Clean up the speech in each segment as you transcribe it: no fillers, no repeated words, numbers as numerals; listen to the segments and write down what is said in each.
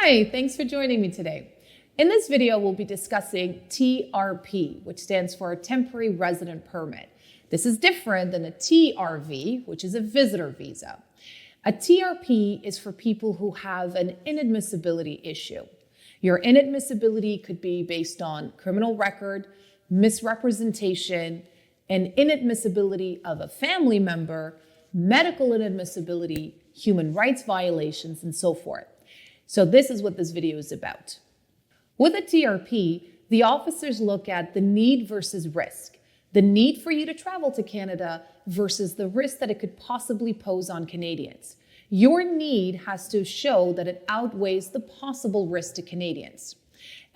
Hi, thanks for joining me today. In this video, we'll be discussing TRP, which stands for Temporary Resident Permit. This is different than a TRV, which is a visitor visa. A TRP is for people who have an inadmissibility issue. Your inadmissibility could be based on criminal record, misrepresentation, an inadmissibility of a family member, medical inadmissibility, human rights violations, and so forth. So this is what this video is about. With a TRP, the officers look at the need versus risk. The need for you to travel to Canada versus the risk that it could possibly pose on Canadians. Your need has to show that it outweighs the possible risk to Canadians.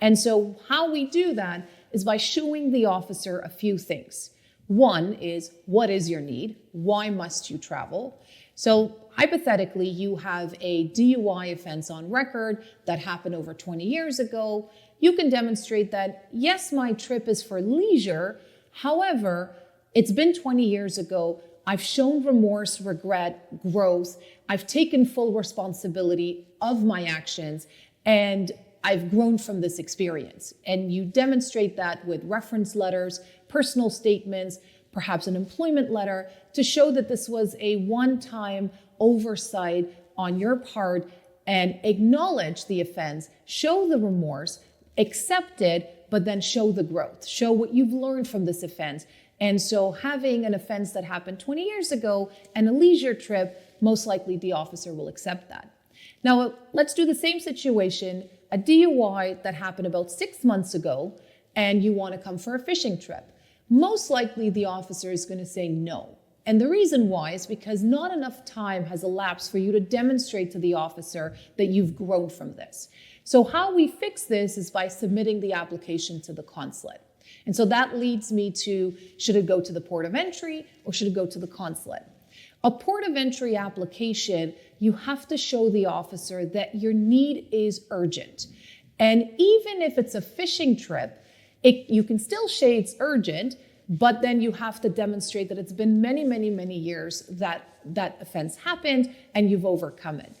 And so how we do that is by showing the officer a few things. One is, what is your need? Why must you travel? So hypothetically, you have a DUI offense on record that happened over 20 years ago. You can demonstrate that, yes, my trip is for leisure. However, it's been 20 years ago. I've shown remorse, regret, growth. I've taken full responsibility of my actions, and I've grown from this experience. And you demonstrate that with reference letters, personal statements, perhaps an employment letter, to show that this was a one-time oversight on your part, and acknowledge the offense, show the remorse, accept it, but then show the growth, show what you've learned from this offense. And so having an offense that happened 20 years ago and a leisure trip, most likely the officer will accept that. Now, let's do the same situation, a DUI that happened about 6 months ago, and you want to come for a fishing trip. Most likely the officer is going to say no. And the reason why is because not enough time has elapsed for you to demonstrate to the officer that you've grown from this. So how we fix this is by submitting the application to the consulate. And so that leads me to, should it go to the port of entry or should it go to the consulate? A port of entry application, you have to show the officer that your need is urgent. And even if it's a fishing trip, you can still say it's urgent, but then you have to demonstrate that it's been many, many, many years that that offense happened and you've overcome it.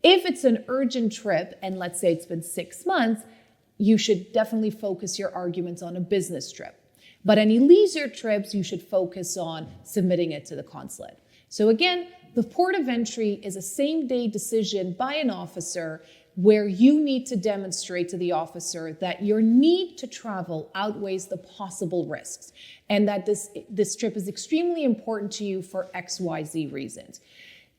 If it's an urgent trip, and let's say it's been 6 months, you should definitely focus your arguments on a business trip. But any leisure trips, you should focus on submitting it to the consulate. So again, the port of entry is a same-day decision by an officer where you need to demonstrate to the officer that your need to travel outweighs the possible risks, and that this trip is extremely important to you for XYZ reasons.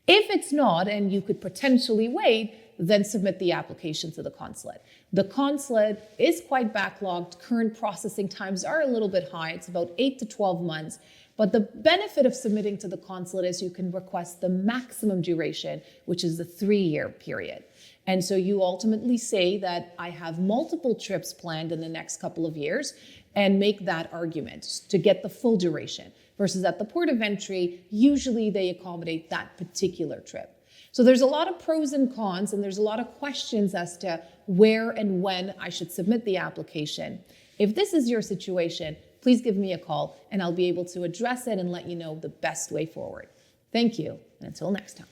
If it's not, and you could potentially wait, then submit the application to the consulate. The consulate is quite backlogged. Current processing times are a little bit high. It's about 8 to 12 months. But the benefit of submitting to the consulate is you can request the maximum duration, which is the 3-year period. And so you ultimately say that I have multiple trips planned in the next couple of years and make that argument to get the full duration. Versus at the port of entry, usually they accommodate that particular trip. So there's a lot of pros and cons, and there's a lot of questions as to where and when I should submit the application. If this is your situation, please give me a call and I'll be able to address it and let you know the best way forward. Thank you, and until next time.